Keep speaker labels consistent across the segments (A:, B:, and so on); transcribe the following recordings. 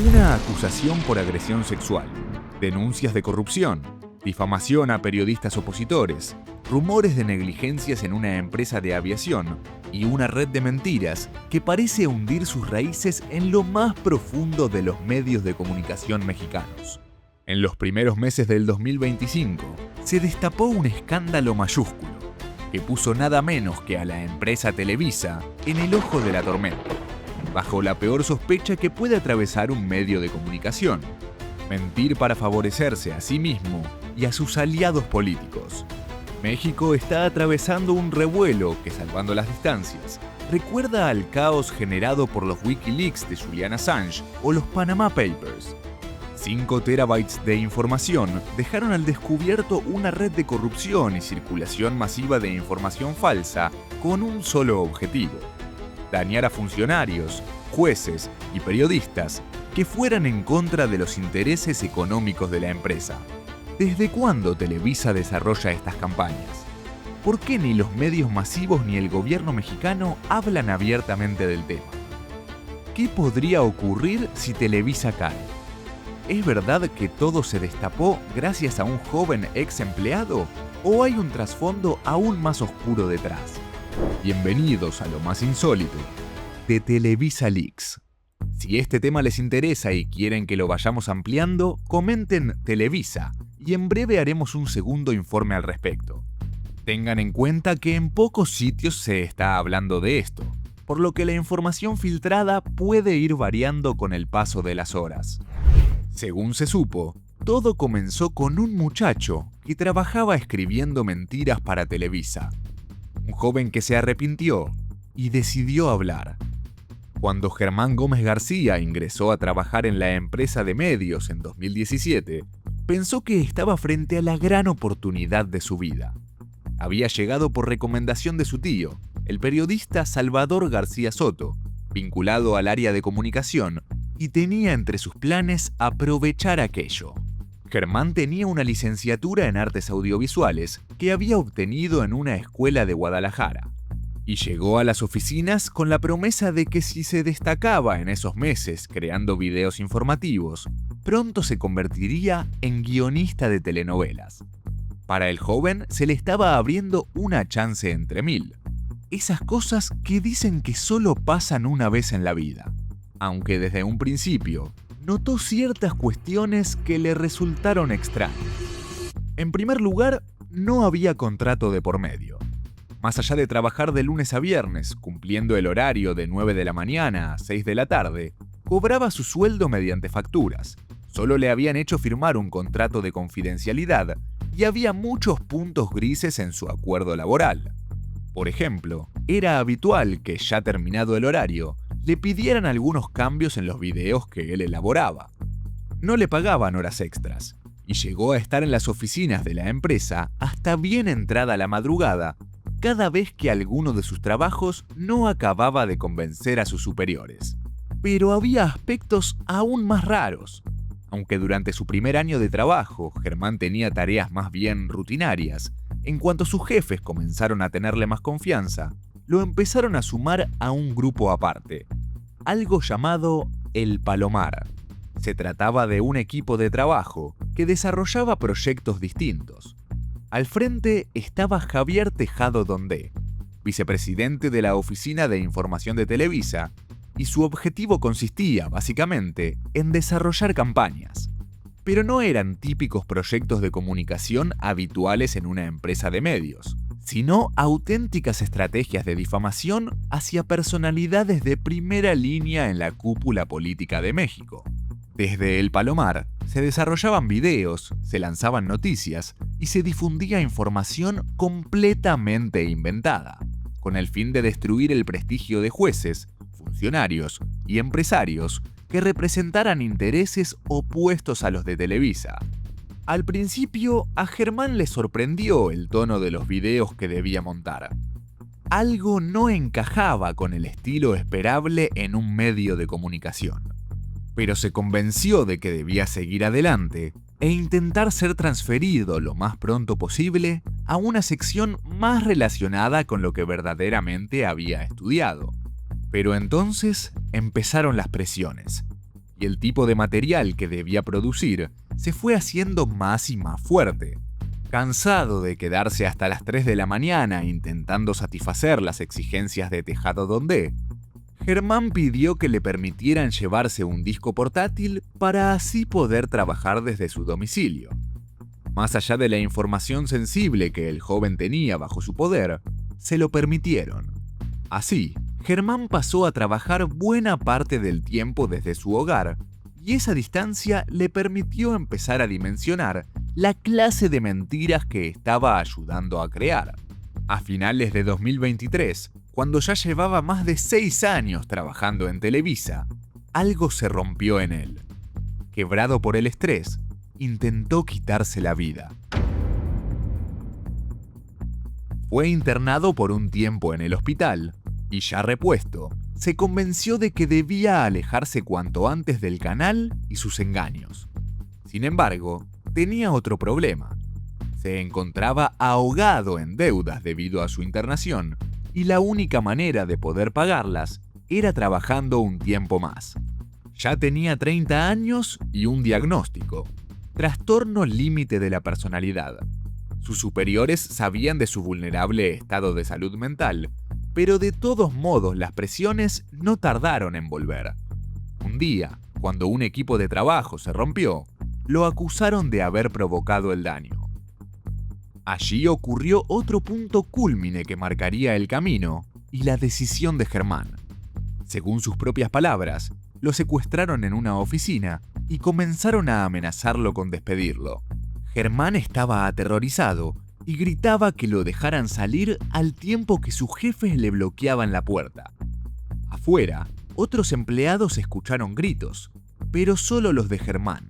A: Una acusación por agresión sexual, denuncias de corrupción, difamación a periodistas opositores, rumores de negligencias en una empresa de aviación y una red de mentiras que parece hundir sus raíces en lo más profundo de los medios de comunicación mexicanos. En los primeros meses del 2025 se destapó un escándalo mayúsculo que puso nada menos que a la empresa Televisa en el ojo de la tormenta, bajo la peor sospecha que puede atravesar un medio de comunicación: mentir para favorecerse a sí mismo y a sus aliados políticos. México está atravesando un revuelo que, salvando las distancias, recuerda al caos generado por los Wikileaks de Julian Assange o los Panama Papers. 5 terabytes de información dejaron al descubierto una red de corrupción y circulación masiva de información falsa con un solo objetivo: dañar a funcionarios, jueces y periodistas que fueran en contra de los intereses económicos de la empresa. ¿Desde cuándo Televisa desarrolla estas campañas? ¿Por qué ni los medios masivos ni el gobierno mexicano hablan abiertamente del tema? ¿Qué podría ocurrir si Televisa cae? ¿Es verdad que todo se destapó gracias a un joven ex empleado o hay un trasfondo aún más oscuro detrás? Bienvenidos a lo más insólito de Televisa Leaks. Si este tema les interesa y quieren que lo vayamos ampliando, comenten Televisa y en breve haremos un segundo informe al respecto. Tengan en cuenta que en pocos sitios se está hablando de esto, por lo que la información filtrada puede ir variando con el paso de las horas. Según se supo, todo comenzó con un muchacho que trabajaba escribiendo mentiras para Televisa. Un joven que se arrepintió y decidió hablar. Cuando Germán Gómez García ingresó a trabajar en la empresa de medios en 2017, pensó que estaba frente a la gran oportunidad de su vida. Había llegado por recomendación de su tío, el periodista Salvador García Soto, vinculado al área de comunicación, y tenía entre sus planes aprovechar aquello. Germán tenía una licenciatura en artes audiovisuales que había obtenido en una escuela de Guadalajara, y llegó a las oficinas con la promesa de que si se destacaba en esos meses creando videos informativos, pronto se convertiría en guionista de telenovelas. Para el joven se le estaba abriendo una chance entre mil. Esas cosas que dicen que solo pasan una vez en la vida. Aunque desde un principio notó ciertas cuestiones que le resultaron extrañas. En primer lugar, no había contrato de por medio. Más allá de trabajar de lunes a viernes, cumpliendo el horario de 9 de la mañana a 6 de la tarde, cobraba su sueldo mediante facturas. Solo le habían hecho firmar un contrato de confidencialidad y había muchos puntos grises en su acuerdo laboral. Por ejemplo, era habitual que, ya terminado el horario, le pidieran algunos cambios en los videos que él elaboraba. No le pagaban horas extras, y llegó a estar en las oficinas de la empresa hasta bien entrada la madrugada, cada vez que alguno de sus trabajos no acababa de convencer a sus superiores. Pero había aspectos aún más raros. Aunque durante su primer año de trabajo Germán tenía tareas más bien rutinarias, en cuanto sus jefes comenzaron a tenerle más confianza, lo empezaron a sumar a un grupo aparte, algo llamado El Palomar. Se trataba de un equipo de trabajo que desarrollaba proyectos distintos. Al frente estaba Javier Tejado Dondé, vicepresidente de la Oficina de Información de Televisa, y su objetivo consistía, básicamente, en desarrollar campañas. Pero no eran típicos proyectos de comunicación habituales en una empresa de medios, sino auténticas estrategias de difamación hacia personalidades de primera línea en la cúpula política de México. Desde El Palomar se desarrollaban videos, se lanzaban noticias y se difundía información completamente inventada, con el fin de destruir el prestigio de jueces, funcionarios y empresarios que representaran intereses opuestos a los de Televisa. Al principio, a Germán le sorprendió el tono de los videos que debía montar. Algo no encajaba con el estilo esperable en un medio de comunicación. Pero se convenció de que debía seguir adelante e intentar ser transferido lo más pronto posible a una sección más relacionada con lo que verdaderamente había estudiado. Pero entonces empezaron las presiones. y el tipo de material que debía producir se fue haciendo más y más fuerte. Cansado de quedarse hasta las 3 de la mañana intentando satisfacer las exigencias de Tejado Donde, Germán pidió que le permitieran llevarse un disco portátil para así poder trabajar desde su domicilio. Más allá de la información sensible que el joven tenía bajo su poder, se lo permitieron. Así, Germán pasó a trabajar buena parte del tiempo desde su hogar, y esa distancia le permitió empezar a dimensionar la clase de mentiras que estaba ayudando a crear. A finales de 2023, cuando ya llevaba más de 6 años trabajando en Televisa, algo se rompió en él. Quebrado por el estrés, intentó quitarse la vida. Fue internado por un tiempo en el hospital y, ya repuesto, se convenció de que debía alejarse cuanto antes del canal y sus engaños. Sin embargo, tenía otro problema. Se encontraba ahogado en deudas debido a su internación y la única manera de poder pagarlas era trabajando un tiempo más. Ya tenía 30 años y un diagnóstico: trastorno límite de la personalidad. Sus superiores sabían de su vulnerable estado de salud mental, pero de todos modos las presiones no tardaron en volver. Un día, cuando un equipo de trabajo se rompió, lo acusaron de haber provocado el daño. Allí ocurrió otro punto cúlmine que marcaría el camino y la decisión de Germán. Según sus propias palabras, lo secuestraron en una oficina y comenzaron a amenazarlo con despedirlo. Germán estaba aterrorizado y gritaba que lo dejaran salir al tiempo que sus jefes le bloqueaban la puerta. Afuera, otros empleados escucharon gritos, pero solo los de Germán.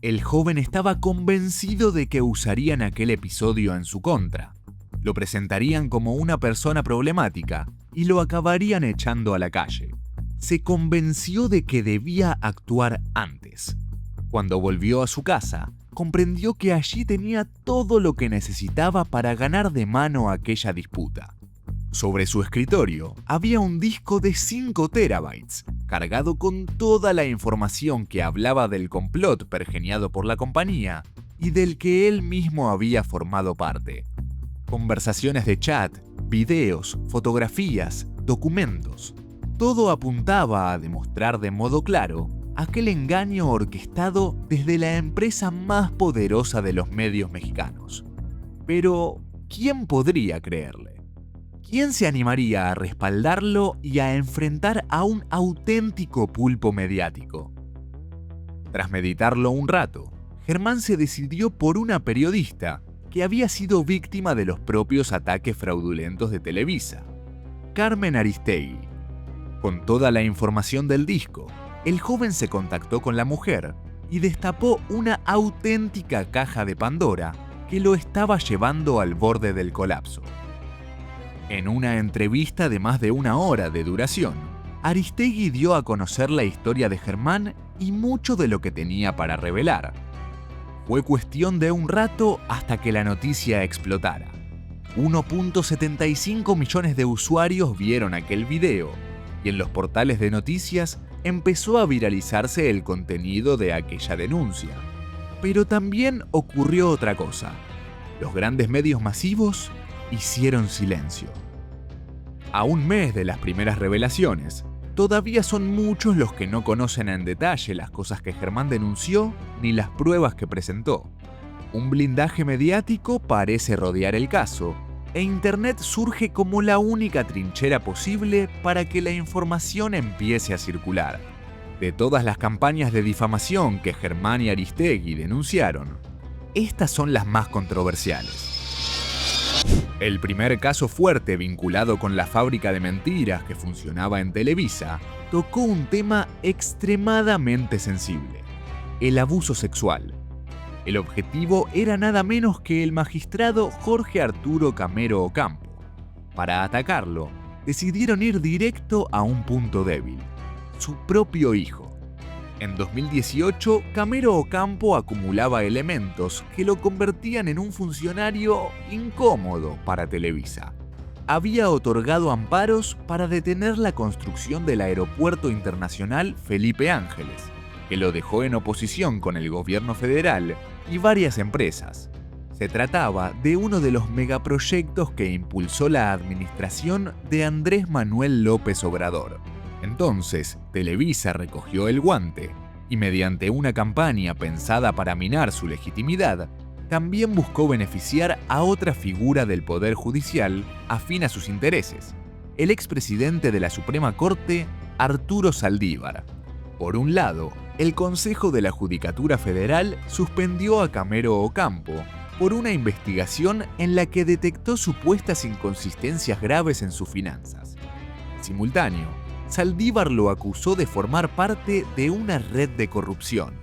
A: El joven estaba convencido de que usarían aquel episodio en su contra. Lo presentarían como una persona problemática y lo acabarían echando a la calle. Se convenció de que debía actuar antes. Cuando volvió a su casa, comprendió que allí tenía todo lo que necesitaba para ganar de mano aquella disputa. Sobre su escritorio había un disco de 5 terabytes, cargado con toda la información que hablaba del complot pergeñado por la compañía y del que él mismo había formado parte. Conversaciones de chat, videos, fotografías, documentos. Todo apuntaba a demostrar de modo claro aquel engaño orquestado desde la empresa más poderosa de los medios mexicanos. Pero, ¿quién podría creerle? ¿Quién se animaría a respaldarlo y a enfrentar a un auténtico pulpo mediático? Tras meditarlo un rato, Germán se decidió por una periodista que había sido víctima de los propios ataques fraudulentos de Televisa, Carmen Aristegui. Con toda la información del disco, el joven se contactó con la mujer y destapó una auténtica caja de Pandora que lo estaba llevando al borde del colapso. En una entrevista de más de 1 hora de duración, Aristegui dio a conocer la historia de Germán y mucho de lo que tenía para revelar. Fue cuestión de un rato hasta que la noticia explotara. 1.75 millones de usuarios vieron aquel video y en los portales de noticias empezó a viralizarse el contenido de aquella denuncia. Pero también ocurrió otra cosa. Los grandes medios masivos hicieron silencio. A un mes de las primeras revelaciones, todavía son muchos los que no conocen en detalle las cosas que Germán denunció ni las pruebas que presentó. Un blindaje mediático parece rodear el caso, e Internet surge como la única trinchera posible para que la información empiece a circular. De todas las campañas de difamación que Germán y Aristegui denunciaron, estas son las más controversiales. El primer caso fuerte vinculado con la fábrica de mentiras que funcionaba en Televisa tocó un tema extremadamente sensible: el abuso sexual. El objetivo era nada menos que el magistrado Jorge Arturo Camero Ocampo. Para atacarlo, decidieron ir directo a un punto débil: su propio hijo. En 2018, Camero Ocampo acumulaba elementos que lo convertían en un funcionario incómodo para Televisa. Había otorgado amparos para detener la construcción del Aeropuerto Internacional Felipe Ángeles, que lo dejó en oposición con el gobierno federal y varias empresas. Se trataba de uno de los megaproyectos que impulsó la administración de Andrés Manuel López Obrador. Entonces, Televisa recogió el guante y mediante una campaña pensada para minar su legitimidad, también buscó beneficiar a otra figura del Poder Judicial afín a sus intereses, el expresidente de la Suprema Corte, Arturo Saldívar. Por un lado, el Consejo de la Judicatura Federal suspendió a Camero Ocampo por una investigación en la que detectó supuestas inconsistencias graves en sus finanzas. En simultáneo, Saldívar lo acusó de formar parte de una red de corrupción.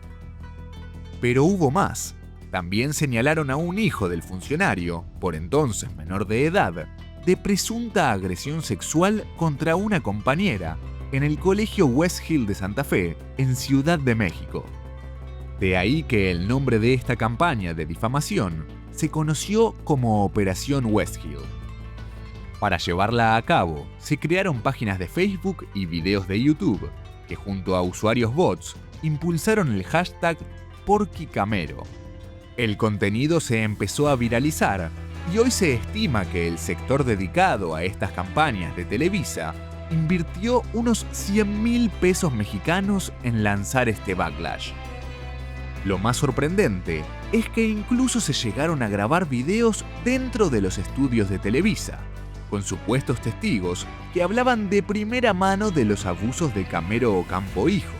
A: Pero hubo más. También señalaron a un hijo del funcionario, por entonces menor de edad, de presunta agresión sexual contra una compañera en el Colegio West Hill de Santa Fe, en Ciudad de México. De ahí que el nombre de esta campaña de difamación se conoció como Operación West Hill. Para llevarla a cabo, se crearon páginas de Facebook y videos de YouTube, que junto a usuarios bots impulsaron el hashtag #PorkyCamero. El contenido se empezó a viralizar y hoy se estima que el sector dedicado a estas campañas de Televisa invirtió unos 100.000 pesos mexicanos en lanzar este backlash. Lo más sorprendente es que incluso se llegaron a grabar videos dentro de los estudios de Televisa, con supuestos testigos que hablaban de primera mano de los abusos de Camero Ocampo hijo.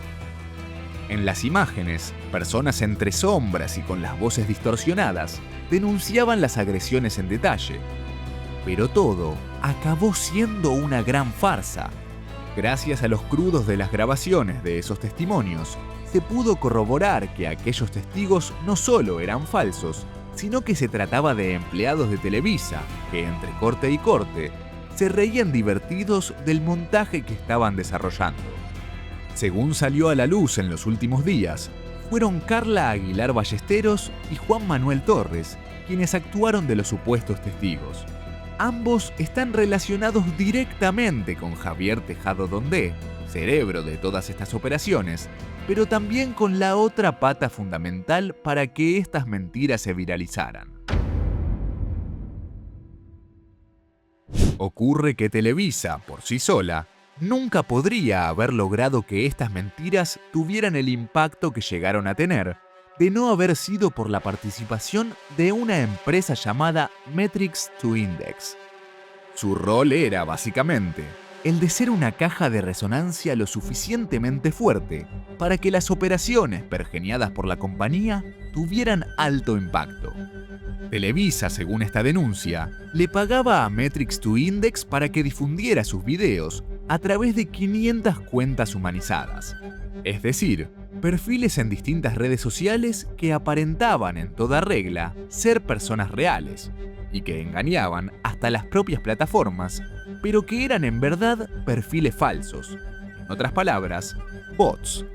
A: En las imágenes, personas entre sombras y con las voces distorsionadas denunciaban las agresiones en detalle. Pero todo acabó siendo una gran farsa. Gracias a los crudos de las grabaciones de esos testimonios, se pudo corroborar que aquellos testigos no solo eran falsos, sino que se trataba de empleados de Televisa que, entre corte y corte, se reían divertidos del montaje que estaban desarrollando. Según salió a la luz en los últimos días, fueron Carla Aguilar Ballesteros y Juan Manuel Torres quienes actuaron de los supuestos testigos. Ambos están relacionados directamente con Javier Tejado Dondé, cerebro de todas estas operaciones, pero también con la otra pata fundamental para que estas mentiras se viralizaran. Ocurre que Televisa, por sí sola, nunca podría haber logrado que estas mentiras tuvieran el impacto que llegaron a tener, de no haber sido por la participación de una empresa llamada Metrics to Index. Su rol era, básicamente, el de ser una caja de resonancia lo suficientemente fuerte para que las operaciones pergeñadas por la compañía tuvieran alto impacto. Televisa, según esta denuncia, le pagaba a Metrics to Index para que difundiera sus videos a través de 500 cuentas humanizadas, es decir, perfiles en distintas redes sociales que aparentaban en toda regla ser personas reales y que engañaban hasta las propias plataformas, pero que eran en verdad perfiles falsos. En otras palabras, bots.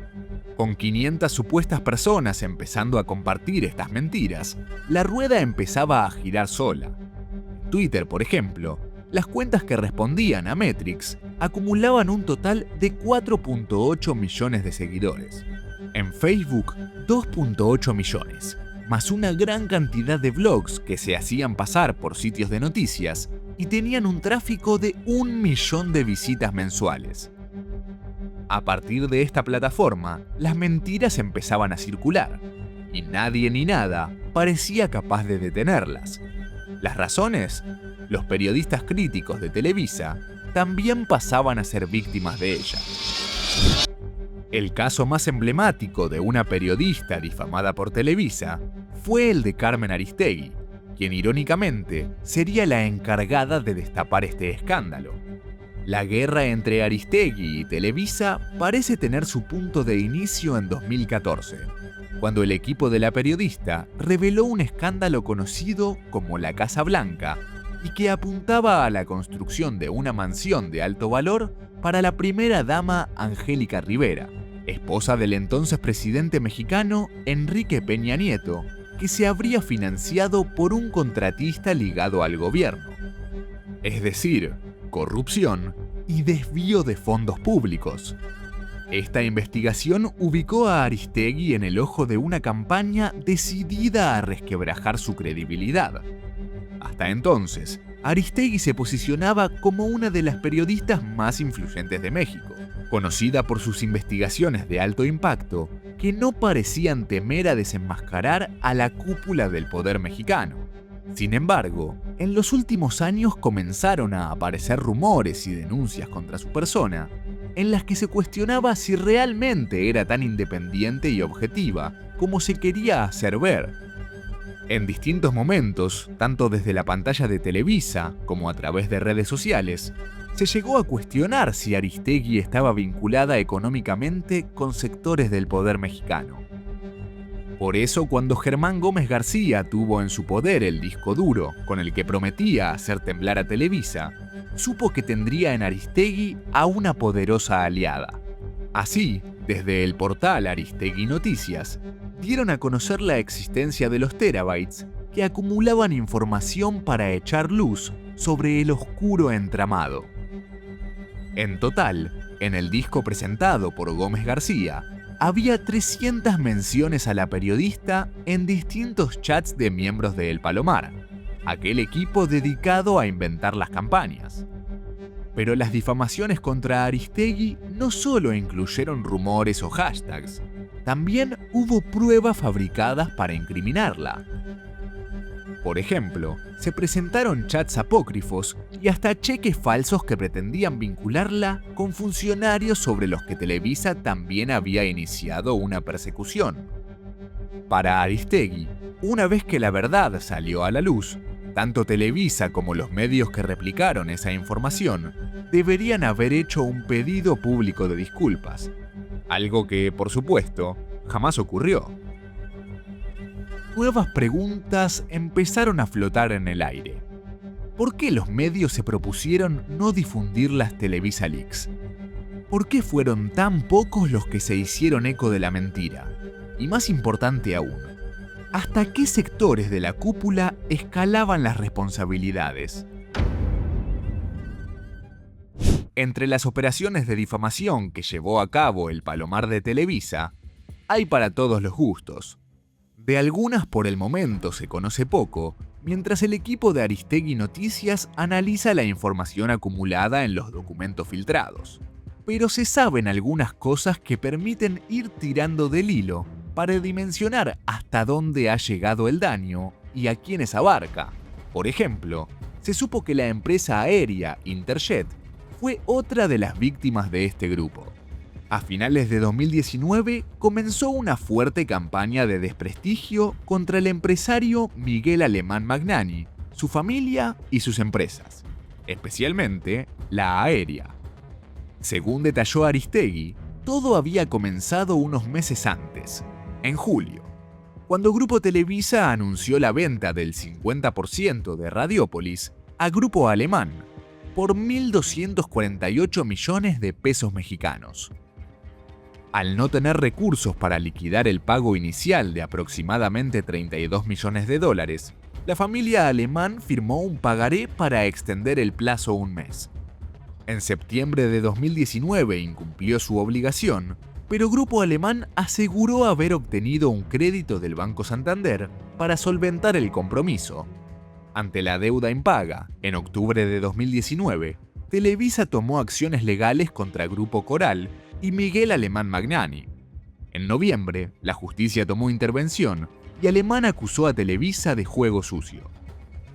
A: Con 500 supuestas personas empezando a compartir estas mentiras, la rueda empezaba a girar sola. En Twitter, por ejemplo, las cuentas que respondían a Metrics acumulaban un total de 4.8 millones de seguidores. En Facebook, 2.8 millones, más una gran cantidad de blogs que se hacían pasar por sitios de noticias y tenían un tráfico de 1 millón de visitas mensuales. A partir de esta plataforma, las mentiras empezaban a circular, y nadie ni nada parecía capaz de detenerlas. ¿Las razones? Los periodistas críticos de Televisa también pasaban a ser víctimas de ella. El caso más emblemático de una periodista difamada por Televisa fue el de Carmen Aristegui, quien irónicamente sería la encargada de destapar este escándalo. La guerra entre Aristegui y Televisa parece tener su punto de inicio en 2014, cuando el equipo de la periodista reveló un escándalo conocido como la Casa Blanca y que apuntaba a la construcción de una mansión de alto valor para la primera dama Angélica Rivera, esposa del entonces presidente mexicano Enrique Peña Nieto, que se habría financiado por un contratista ligado al gobierno. Es decir, corrupción y desvío de fondos públicos. Esta investigación ubicó a Aristegui en el ojo de una campaña decidida a resquebrajar su credibilidad. Hasta entonces, Aristegui se posicionaba como una de las periodistas más influyentes de México, conocida por sus investigaciones de alto impacto que no parecían temer a desenmascarar a la cúpula del poder mexicano. Sin embargo, en los últimos años comenzaron a aparecer rumores y denuncias contra su persona, en las que se cuestionaba si realmente era tan independiente y objetiva como se quería hacer ver. En distintos momentos, tanto desde la pantalla de Televisa como a través de redes sociales, se llegó a cuestionar si Aristegui estaba vinculada económicamente con sectores del poder mexicano. Por eso, cuando Germán Gómez García tuvo en su poder el disco duro con el que prometía hacer temblar a Televisa, supo que tendría en Aristegui a una poderosa aliada. Así, desde el portal Aristegui Noticias, dieron a conocer la existencia de los terabytes que acumulaban información para echar luz sobre el oscuro entramado. En total, en el disco presentado por Gómez García, había 300 menciones a la periodista en distintos chats de miembros de El Palomar, aquel equipo dedicado a inventar las campañas. Pero las difamaciones contra Aristegui no solo incluyeron rumores o hashtags, también hubo pruebas fabricadas para incriminarla. Por ejemplo, se presentaron chats apócrifos y hasta cheques falsos que pretendían vincularla con funcionarios sobre los que Televisa también había iniciado una persecución. Para Aristegui, una vez que la verdad salió a la luz, tanto Televisa como los medios que replicaron esa información deberían haber hecho un pedido público de disculpas, algo que, por supuesto, jamás ocurrió. Nuevas preguntas empezaron a flotar en el aire. ¿Por qué los medios se propusieron no difundir las Televisa Leaks? ¿Por qué fueron tan pocos los que se hicieron eco de la mentira? Y más importante aún, ¿hasta qué sectores de la cúpula escalaban las responsabilidades? Entre las operaciones de difamación que llevó a cabo el Palomar de Televisa, hay para todos los gustos. De algunas por el momento se conoce poco, mientras el equipo de Aristegui Noticias analiza la información acumulada en los documentos filtrados. Pero se saben algunas cosas que permiten ir tirando del hilo para dimensionar hasta dónde ha llegado el daño y a quiénes abarca. Por ejemplo, se supo que la empresa aérea Interjet fue otra de las víctimas de este grupo. A finales de 2019 comenzó una fuerte campaña de desprestigio contra el empresario Miguel Alemán Magnani, su familia y sus empresas, especialmente la aérea. Según detalló Aristegui, todo había comenzado unos meses antes, en julio, cuando Grupo Televisa anunció la venta del 50% de Radiópolis a Grupo Alemán por 1.248 millones de pesos mexicanos. Al no tener recursos para liquidar el pago inicial de aproximadamente 32 millones de dólares, la familia Alemán firmó un pagaré para extender el plazo un mes. En septiembre de 2019 incumplió su obligación, pero Grupo Alemán aseguró haber obtenido un crédito del Banco Santander para solventar el compromiso. Ante la deuda impaga, en octubre de 2019, Televisa tomó acciones legales contra Grupo Coral y Miguel Alemán Magnani. En noviembre, la justicia tomó intervención y Alemán acusó a Televisa de juego sucio.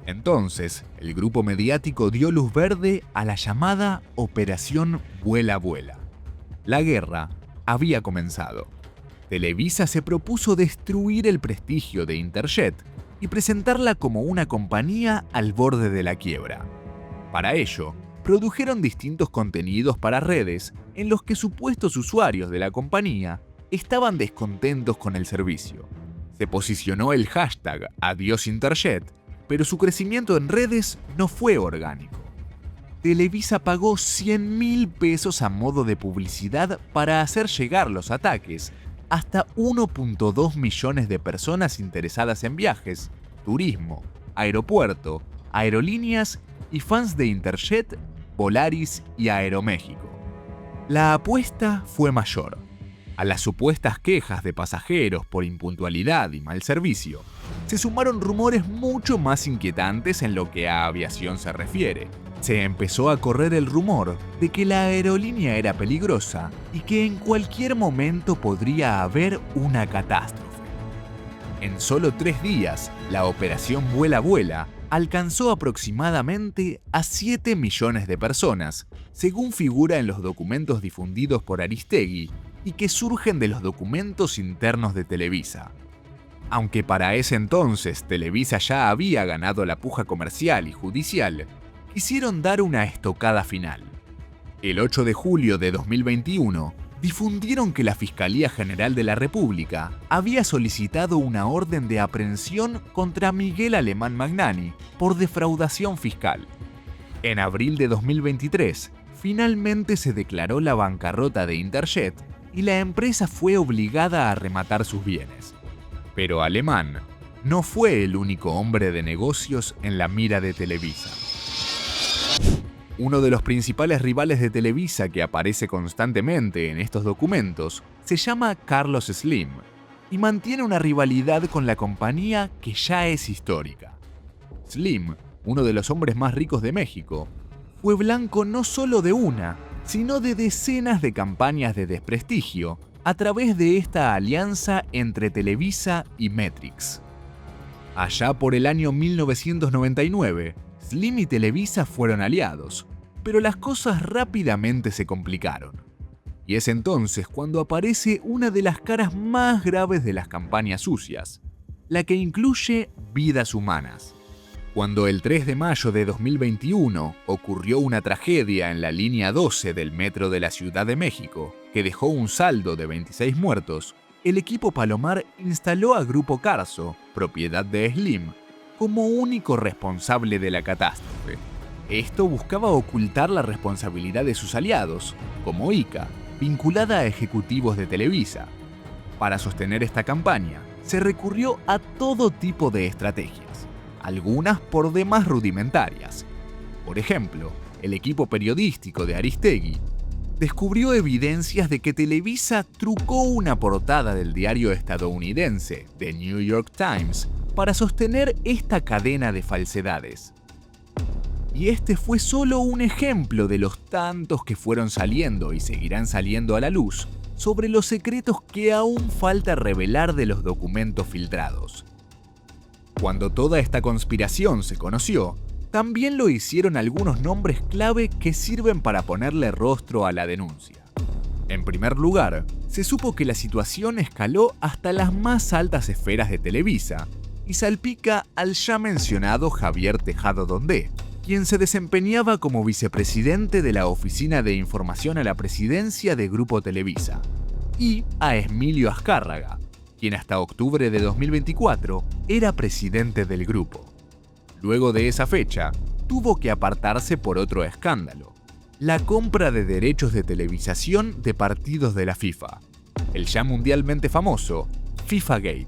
A: Entonces, el grupo mediático dio luz verde a la llamada Operación Vuela Vuela. La guerra había comenzado. Televisa se propuso destruir el prestigio de Interjet y presentarla como una compañía al borde de la quiebra. Para ello, produjeron distintos contenidos para redes en los que supuestos usuarios de la compañía estaban descontentos con el servicio. Se posicionó el hashtag Adiós Interjet, pero su crecimiento en redes no fue orgánico. Televisa pagó 100.000 pesos a modo de publicidad para hacer llegar los ataques hasta 1.2 millones de personas interesadas en viajes, turismo, aeropuerto, aerolíneas y fans de Interjet, Volaris y Aeroméxico. La apuesta fue mayor. A las supuestas quejas de pasajeros por impuntualidad y mal servicio, se sumaron rumores mucho más inquietantes en lo que a aviación se refiere. Se empezó a correr el rumor de que la aerolínea era peligrosa y que en cualquier momento podría haber una catástrofe. En solo 3 días, la operación Vuela Vuela alcanzó aproximadamente a 7 millones de personas, según figura en los documentos difundidos por Aristegui y que surgen de los documentos internos de Televisa. Aunque para ese entonces Televisa ya había ganado la puja comercial y judicial, quisieron dar una estocada final. El 8 de julio de 2021, difundieron que la Fiscalía General de la República había solicitado una orden de aprehensión contra Miguel Alemán Magnani por defraudación fiscal. En abril de 2023, finalmente se declaró la bancarrota de Interjet y la empresa fue obligada a rematar sus bienes. Pero Alemán no fue el único hombre de negocios en la mira de Televisa. Uno de los principales rivales de Televisa que aparece constantemente en estos documentos se llama Carlos Slim y mantiene una rivalidad con la compañía que ya es histórica. Slim, uno de los hombres más ricos de México, fue blanco no solo de una, sino de decenas de campañas de desprestigio a través de esta alianza entre Televisa y Metrix. Allá por el año 1999, Slim y Televisa fueron aliados, pero las cosas rápidamente se complicaron. Y es entonces cuando aparece una de las caras más graves de las campañas sucias, la que incluye vidas humanas. Cuando el 3 de mayo de 2021 ocurrió una tragedia en la línea 12 del metro de la Ciudad de México, que dejó un saldo de 26 muertos, el equipo Palomar instaló a Grupo Carso, propiedad de Slim, como único responsable de la catástrofe. Esto buscaba ocultar la responsabilidad de sus aliados, como ICA, vinculada a ejecutivos de Televisa. Para sostener esta campaña, se recurrió a todo tipo de estrategias, algunas por demás rudimentarias. Por ejemplo, el equipo periodístico de Aristegui descubrió evidencias de que Televisa trucó una portada del diario estadounidense The New York Times para sostener esta cadena de falsedades. Y este fue solo un ejemplo de los tantos que fueron saliendo y seguirán saliendo a la luz sobre los secretos que aún falta revelar de los documentos filtrados. Cuando toda esta conspiración se conoció, también lo hicieron algunos nombres clave que sirven para ponerle rostro a la denuncia. En primer lugar, se supo que la situación escaló hasta las más altas esferas de Televisa y salpica al ya mencionado Javier Tejado Dondé, quien se desempeñaba como vicepresidente de la Oficina de Información a la Presidencia de Grupo Televisa, y a Emilio Azcárraga, quien hasta octubre de 2024 era presidente del grupo. Luego de esa fecha, tuvo que apartarse por otro escándalo: la compra de derechos de televisación de partidos de la FIFA, el ya mundialmente famoso FIFAgate.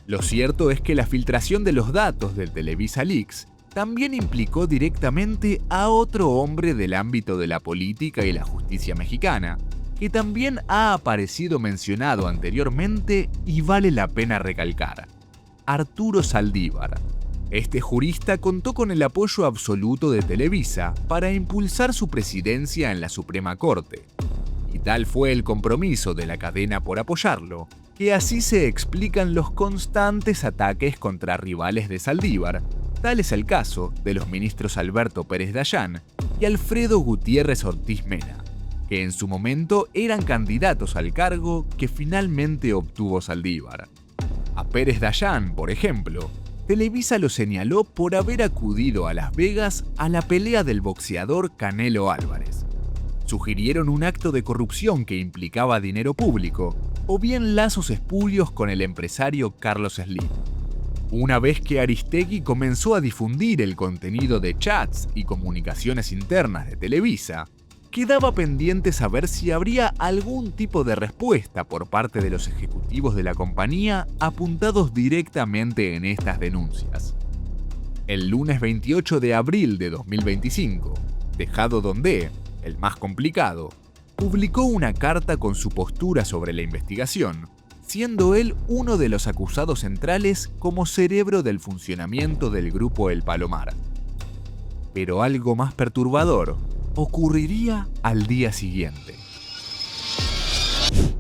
A: Lo cierto es que la filtración de los datos del Televisa Leaks también implicó directamente a otro hombre del ámbito de la política y la justicia mexicana, que también ha aparecido mencionado anteriormente y vale la pena recalcar: Arturo Saldívar. Este jurista contó con el apoyo absoluto de Televisa para impulsar su presidencia en la Suprema Corte. Y tal fue el compromiso de la cadena por apoyarlo, que así se explican los constantes ataques contra rivales de Saldívar. Tal es el caso de los ministros Alberto Pérez Dayán y Alfredo Gutiérrez Ortiz Mena, que en su momento eran candidatos al cargo que finalmente obtuvo Saldívar. A Pérez Dayán, por ejemplo, Televisa lo señaló por haber acudido a Las Vegas a la pelea del boxeador Canelo Álvarez. Sugirieron un acto de corrupción que implicaba dinero público o bien lazos espurios con el empresario Carlos Slim. Una vez que Aristegui comenzó a difundir el contenido de chats y comunicaciones internas de Televisa, quedaba pendiente saber si habría algún tipo de respuesta por parte de los ejecutivos de la compañía apuntados directamente en estas denuncias. El lunes 28 de abril de 2025, Tejado Dondé, el más complicado, publicó una carta con su postura sobre la investigación, siendo él uno de los acusados centrales como cerebro del funcionamiento del grupo El Palomar. Pero algo más perturbador ocurriría al día siguiente.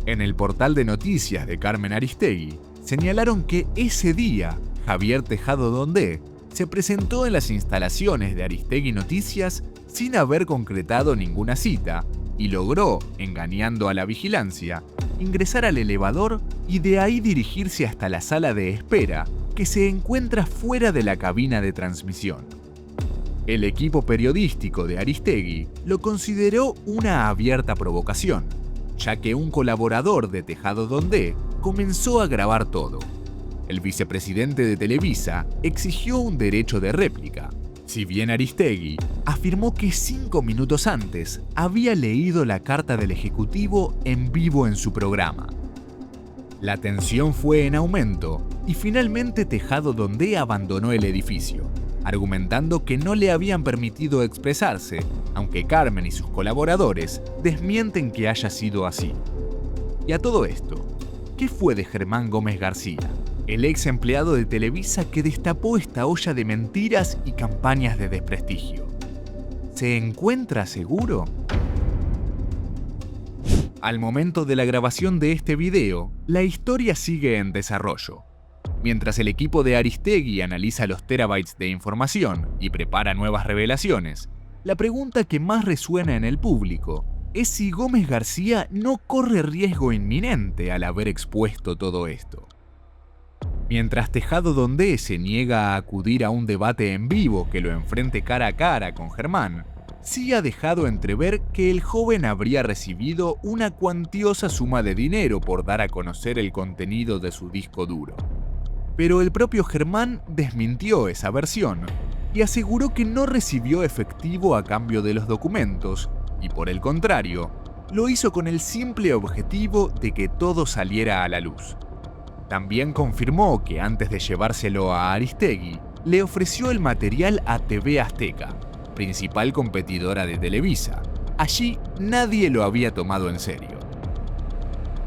A: En el portal de noticias de Carmen Aristegui, señalaron que ese día Javier Tejado Dondé se presentó en las instalaciones de Aristegui Noticias sin haber concretado ninguna cita y logró, engañando a la vigilancia, ingresar al elevador y de ahí dirigirse hasta la sala de espera que se encuentra fuera de la cabina de transmisión. El equipo periodístico de Aristegui lo consideró una abierta provocación, ya que un colaborador de Tejado Dondé comenzó a grabar todo. El vicepresidente de Televisa exigió un derecho de réplica, si bien Aristegui afirmó que 5 minutos antes había leído la carta del Ejecutivo en vivo en su programa. La tensión fue en aumento y finalmente Tejado Dondé abandonó el edificio, argumentando que no le habían permitido expresarse, aunque Carmen y sus colaboradores desmienten que haya sido así. Y a todo esto, ¿qué fue de Germán Gómez García, el ex empleado de Televisa que destapó esta olla de mentiras y campañas de desprestigio? ¿Se encuentra seguro? Al momento de la grabación de este video, la historia sigue en desarrollo. Mientras el equipo de Aristegui analiza los terabytes de información y prepara nuevas revelaciones, la pregunta que más resuena en el público es si Gómez García no corre riesgo inminente al haber expuesto todo esto. Mientras Tejado Dondé se niega a acudir a un debate en vivo que lo enfrente cara a cara con Germán, sí ha dejado entrever que el joven habría recibido una cuantiosa suma de dinero por dar a conocer el contenido de su disco duro. Pero el propio Germán desmintió esa versión y aseguró que no recibió efectivo a cambio de los documentos y, por el contrario, lo hizo con el simple objetivo de que todo saliera a la luz. También confirmó que antes de llevárselo a Aristegui, le ofreció el material a TV Azteca, principal competidora de Televisa. Allí nadie lo había tomado en serio.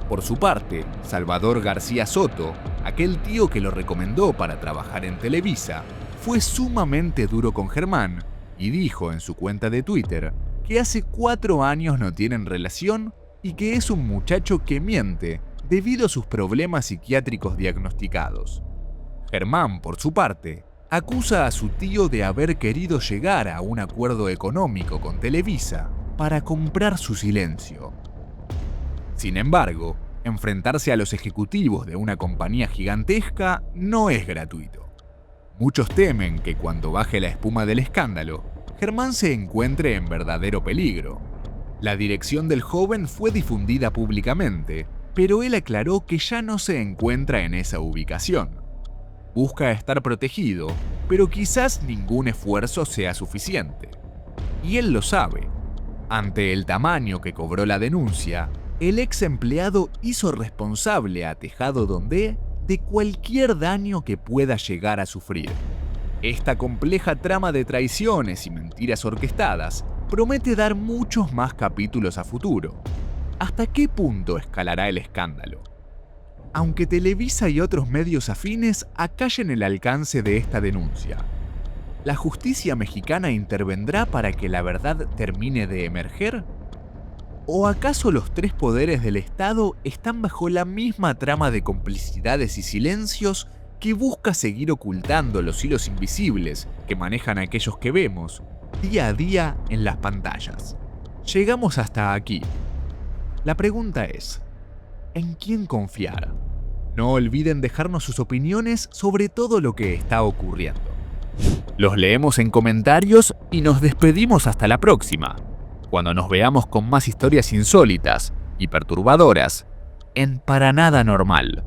A: Por su parte, Salvador García Soto, aquel tío que lo recomendó para trabajar en Televisa, fue sumamente duro con Germán y dijo en su cuenta de Twitter que hace 4 años no tienen relación y que es un muchacho que miente debido a sus problemas psiquiátricos diagnosticados. Germán, por su parte, acusa a su tío de haber querido llegar a un acuerdo económico con Televisa para comprar su silencio. Sin embargo, enfrentarse a los ejecutivos de una compañía gigantesca no es gratuito. Muchos temen que cuando baje la espuma del escándalo, Germán se encuentre en verdadero peligro. La dirección del joven fue difundida públicamente, pero él aclaró que ya no se encuentra en esa ubicación. Busca estar protegido, pero quizás ningún esfuerzo sea suficiente. Y él lo sabe. Ante el tamaño que cobró la denuncia, el ex empleado hizo responsable a Tejado Dondé de cualquier daño que pueda llegar a sufrir. Esta compleja trama de traiciones y mentiras orquestadas promete dar muchos más capítulos a futuro. ¿Hasta qué punto escalará el escándalo? Aunque Televisa y otros medios afines acallen el alcance de esta denuncia, ¿la justicia mexicana intervendrá para que la verdad termine de emerger? ¿O acaso los 3 poderes del Estado están bajo la misma trama de complicidades y silencios que busca seguir ocultando los hilos invisibles que manejan aquellos que vemos día a día en las pantallas? Llegamos hasta aquí. La pregunta es, ¿en quién confiar? No olviden dejarnos sus opiniones sobre todo lo que está ocurriendo. Los leemos en comentarios y nos despedimos hasta la próxima, cuando nos veamos con más historias insólitas y perturbadoras en Para Nada Normal.